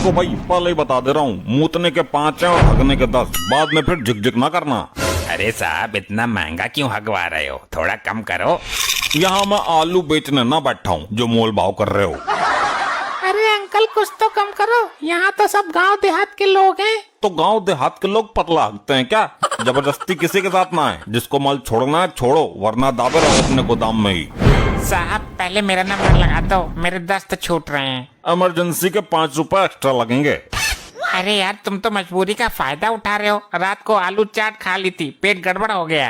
देखो भाई, पहले ही बता दे रहा हूँ, मूतने के 5 हैं और हगने के 10। बाद में फिर झिक ना करना। अरे साहब, इतना महंगा क्यों हगवा रहे हो? थोड़ा कम करो। यहाँ मैं आलू बेचने ना बैठा हूँ जो मोल भाव कर रहे हो। अरे अंकल कुछ तो कम करो, यहाँ तो सब गांव देहात के लोग हैं। तो गांव देहात के लोग पतला हकते हैं क्या? जबरदस्ती किसी के साथ ना है। जिसको माल छोड़ना है छोड़ो, वरना दाबे रहो अपने गोदाम में ही। साहब पहले मेरा नंबर लगा दो, मेरे दस्त छूट रहे हैं। इमरजेंसी के 5 रुपए एक्स्ट्रा लगेंगे। अरे यार तुम तो मजबूरी का फायदा उठा रहे हो। रात को आलू चाट खा ली थी, पेट गड़बड़ हो गया।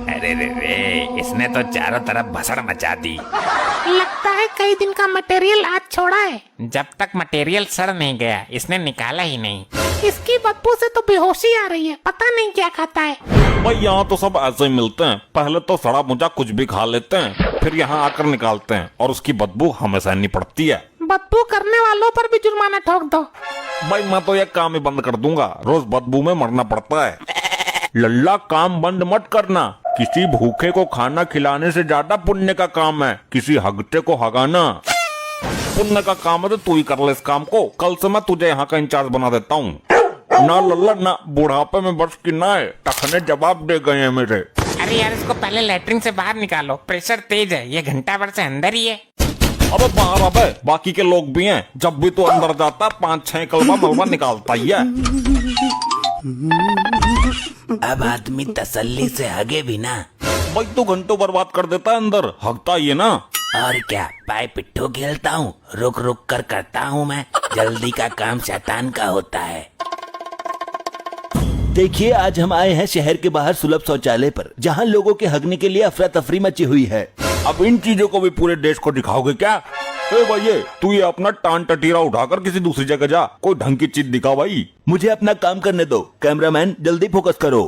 अरे रे रे, इसने तो चारों तरफ भसड़ मचा दी। लगता है कई दिन का मटेरियल आज छोड़ा है। जब तक मटेरियल सड़ नहीं गया इसने निकाला ही नहीं। इसकी बदबू से तो बेहोशी आ रही है, पता नहीं क्या खाता है। भाई यहाँ तो सब ऐसे ही मिलते हैं। पहले तो सड़ा मुझा कुछ भी खा लेते हैं, फिर यहाँ आकर निकालते हैं और उसकी बदबू हमें सहनी पड़ती है। बदबू करने वालों पर भी जुर्माना ठोक दो। भाई मैं तो ये काम ही बंद कर दूंगा, रोज बदबू में मरना पड़ता है। लल्ला काम बंद मत करना। किसी भूखे को खाना खिलाने से ज्यादा पुण्य का काम है किसी हगते को हगाना। पुण्य का काम है तो तू ही कर ले इस काम को। कल से मैं तुझे यहाँ का इंचार्ज बना देता हूँ। ना लल्ला ना, बुढ़ापे में बस की ना है, टखने जवाब दे गए हैं मेरे। अरे यार इसको पहले लैट्रिन से बाहर निकालो, प्रेशर तेज है, ये घंटा भर से अंदर ही है। अबे बाहर अबे, बाकी के लोग भी हैं। जब भी तू अंदर जाता 5-6 कलमा मलबा निकालता ही है। अब आदमी तसल्ली से हगे भी ना। भाई तू घंटों बर्बाद कर देता है अंदर, हगता ही है ना। और क्या, पाए पिट्ठू खेलता हूँ, रुक रुक कर करता हूँ मैं। जल्दी का काम शैतान का होता है। देखिए आज हम आए हैं शहर के बाहर सुलभ शौचालय पर, जहां लोगों के हगने के लिए अफरा तफरी मची हुई है। अब इन चीजों को भी पूरे देश को दिखाओगे क्या? भाई तू ये अपना टान टटीरा उठाकर किसी दूसरी जगह जा, कोई ढंग की चीज दिखा भाई। मुझे अपना काम करने दो। कैमरामैन जल्दी फोकस करो।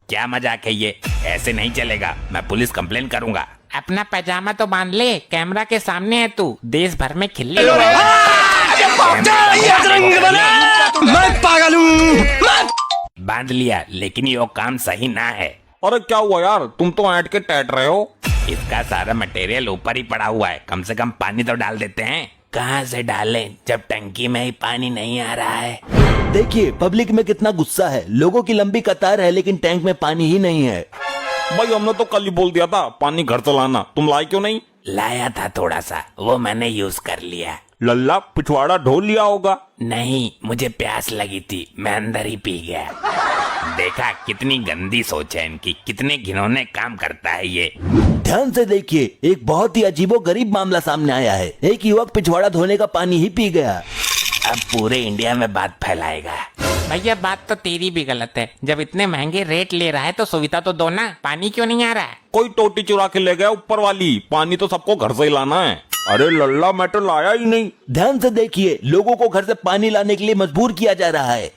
क्या मजाक है ये? ऐसे नहीं चलेगा, मैं पुलिस कंप्लेन करूंगा। अपना पैजामा तो बांध ले, कैमरा के सामने है तू, देश भर में खिल्ली। मैं पागल हूँ। बांध लिया, लेकिन ये काम सही ना है। अरे क्या हुआ यार, तुम तो ऐंठ के टैट रहे हो। इसका सारा मटेरियल ऊपर ही पड़ा हुआ है, कम से कम पानी तो डाल देते हैं। कहाँ से डालें जब टंकी में ही पानी नहीं आ रहा है? देखिए पब्लिक में कितना गुस्सा है। लोगों की लंबी कतार है लेकिन टैंक में पानी ही नहीं है। भाई हमने तो कल ही बोल दिया था पानी घर से लाना, तुम लाए क्यों नहीं? लाया था थोड़ा सा, वो मैंने यूज कर लिया। लल्ला पिछवाड़ा ढो लिया होगा। नहीं, मुझे प्यास लगी थी, मैं अंदर ही पी गया। देखा कितनी गंदी सोच है इनकी, कितने घिनौने काम करता है ये। ध्यान से देखिए, एक बहुत ही अजीबो गरीब मामला सामने आया है। एक युवक पिछवाड़ा धोने का पानी ही पी गया। अब पूरे इंडिया में बात फैलाएगा। भैया बात तो तेरी भी गलत है, जब इतने महंगे रेट ले रहा है तो सुविधा तो दो ना। पानी क्यों नहीं आ रहा है? कोई टोटी चुरा के ले गया ऊपर वाली, पानी तो सबको घर से ही लाना है। अरे लल्ला मैं तो लाया ही नहीं। ध्यान से देखिए, लोगों को घर से पानी लाने के लिए मजबूर किया जा रहा है।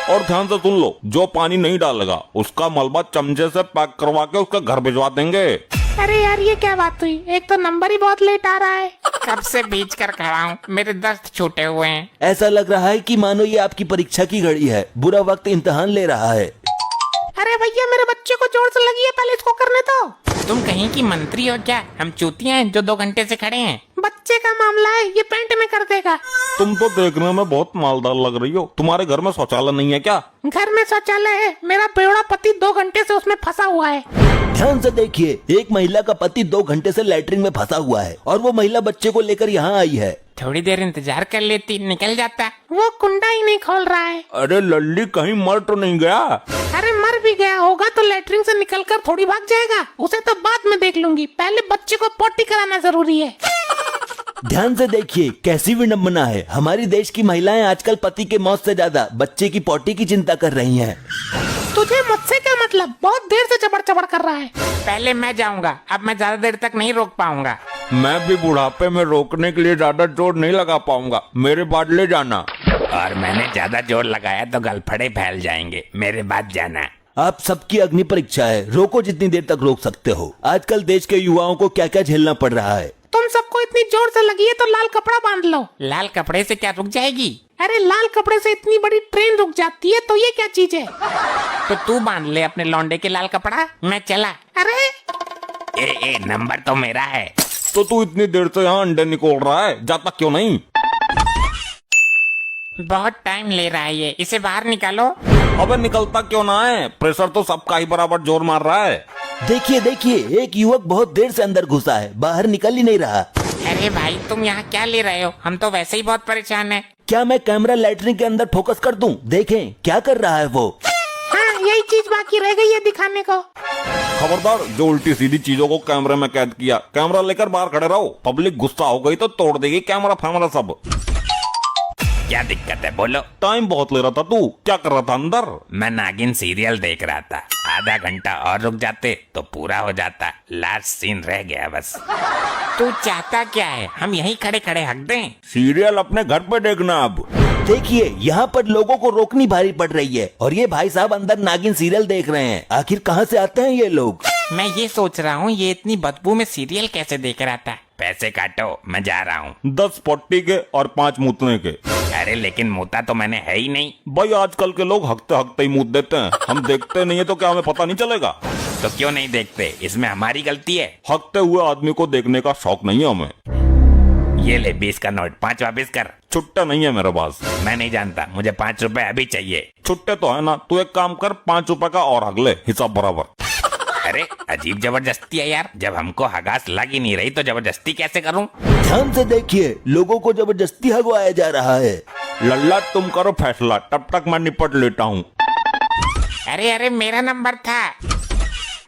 और ध्यान से सुन लो, जो पानी नहीं डालेगा उसका मलबा चमचे से पैक करवा के उसका घर भिजवा देंगे। अरे यार ये क्या बात हुई, एक तो नंबर ही बहुत लेट आ रहा है। कब से बीच कर खड़ा हूँ, मेरे दस्त छूटे हुए हैं। ऐसा लग रहा है कि मानो ये आपकी परीक्षा की घड़ी है, बुरा वक्त इम्तिहान ले रहा है। अरे भैया मेरे बच्चे को जोर से लगी है, पहले इसको करने दो। तुम कहीं की मंत्री हो क्या? हम चूतियां हैं जो 2 घंटे से खड़े हैं। बच्चे का मामला है, ये पेंट में कर देगा। तुम तो देखने में बहुत मालदार लग रही हो। तुम्हारे घर में शौचालय नहीं है क्या? घर में शौचालय है, मेरा बेवड़ा पति 2 घंटे से उसमें फंसा हुआ है। ध्यान से देखिए, एक महिला का पति 2 घंटे से लैट्रिन में फंसा हुआ है और वो महिला बच्चे को लेकर यहाँ आई है। थोड़ी देर इंतजार कर लेती, निकल जाता। वो कुंडा ही नहीं खोल रहा है। अरे लल्ली कहीं मर तो नहीं गया? अरे मर भी गया होगा तो लैट्रिन से निकलकर थोड़ी भाग जाएगा, उसे तो बाद में देख लूंगी, पहले बच्चे को पोटी कराना जरूरी है। ध्यान से देखिए, कैसी विडम्बना है। हमारी देश की महिलाएं आजकल पति के मौत से ज्यादा बच्चे की पोटी की चिंता कर रही हैं। तुझे मुझसे क्या मतलब? बहुत देर से चबड़ चबड़ कर रहा है। पहले मैं जाऊंगा, अब मैं ज्यादा देर तक नहीं रोक पाऊंगा। मैं भी बुढ़ापे में रोकने के लिए ज्यादा जोर नहीं लगा पाऊंगा, मेरे बाद ले जाना। और मैंने ज्यादा जोर लगाया तो गलफड़े फैल जाएंगे, मेरे बाद जाना। आप सबकी अग्नि परीक्षा है, रोको जितनी देर तक रोक सकते हो। आजकल देश के युवाओं को क्या क्या झेलना पड़ रहा है। तुम सबको इतनी जोर से लगी है तो लाल कपड़ा बांध लो। लाल कपड़े से क्या रुक जाएगी? अरे लाल कपड़े से इतनी बड़ी ट्रेन रुक जाती है तो ये क्या चीज है? तो तू बांध ले अपने लौंडे के लाल कपड़ा, मैं चला। अरे ए नंबर तो मेरा है। तो तू इतनी देर से यहाँ अंडे निकोल रहा है, जाता क्यों नहीं? बहुत टाइम ले रहा है ये, इसे बाहर निकालो। अबे निकलता क्यों ना है? प्रेशर तो सबका ही बराबर जोर मार रहा है। देखिए देखिए, एक युवक बहुत देर से अंदर घुसा है, बाहर निकल ही नहीं रहा। अरे भाई तुम यहाँ क्या ले रहे हो? हम तो वैसे ही बहुत परेशान हैं। क्या मैं कैमरा लैट्रिन के अंदर फोकस कर दूं? देखें क्या कर रहा है वो। हाँ यही चीज बाकी रह गई है दिखाने को। खबरदार, जो उल्टी सीधी चीजों को कैमरे में कैद किया, कैमरा लेकर बाहर खड़े रहो। पब्लिक गुस्सा हो गई तो तोड़ देगी कैमरा फैमरा सब। क्या दिक्कत है बोलो। टाइम बहुत ले रहा था, तू क्या कर रहा था अंदर? मैं नागिन सीरियल देख रहा था, आधा घंटा और रुक जाते तो पूरा हो जाता, लास्ट सीन रह गया बस। तू चाहता क्या है? हम यहीं खड़े खड़े हक दें? सीरियल अपने घर पे देखना अब। देखिए यहाँ पर लोगों को रोकनी भारी पड़ रही है और ये भाई साहब अंदर नागिन सीरियल देख रहे हैं। आखिर कहाँ से आते हैं ये लोग? मैं ये सोच रहा हूँ ये इतनी बदबू में सीरियल कैसे देख रहा था। पैसे काटो, मैं जा रहा हूँ। 10 पट्टी के और 5 मूतने के। अरे लेकिन मुता तो मैंने है ही नहीं। भाई आजकल के लोग हकते हकते ही मूत देते हैं, हम देखते नहीं है तो क्या हमें पता नहीं चलेगा? तो क्यों नहीं देखते, इसमें हमारी गलती है? हकते हुए आदमी को देखने का शौक नहीं है हमें। ये ले 20 का नोट, 5 वापस कर। छुट्टा नहीं है मेरे पास। मैं नहीं जानता, मुझे 5 रुपए अभी चाहिए। छुट्टे तो है ना, तू एक काम कर, 5 रुपए का और अगले हिसाब बराबर। अरे अजीब जबरदस्ती है यार, जब हमको हगास लग ही नहीं रही तो जबरदस्ती कैसे करूं? ध्यान से देखिए, लोगों को जबरदस्ती हगवाया जा रहा है। लल्ला तुम करो फैसला, तब तक मैं निपट लेता हूँ। अरे अरे मेरा नंबर था।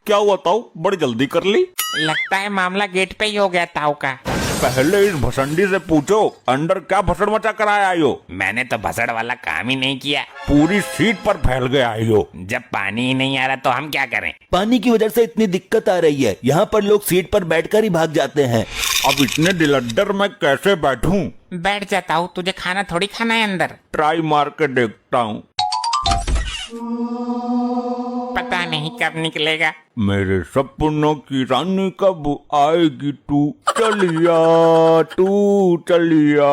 क्या हुआ ताऊ, बड़ी जल्दी कर ली? लगता है मामला गेट पे ही हो गया ताऊ का। पहले इस भसंडी से पूछो अंदर क्या भसड़ मचा कर आया हो। मैंने तो भसड़ वाला काम ही नहीं किया। पूरी सीट पर फैल गए आई हो। जब पानी ही नहीं आ रहा तो हम क्या करें? पानी की वजह से इतनी दिक्कत आ रही है, यहाँ पर लोग सीट पर बैठकर ही भाग जाते हैं। अब इतने डिलड्डर मैं कैसे बैठूं? बैठ जाता हूँ, तुझे खाना थोड़ी खाना है अंदर। ट्राई मार के देखता हूँ। पता नहीं कब निकलेगा। मेरे सपनों की रानी कब आएगी तू? चलिया तू चलिया।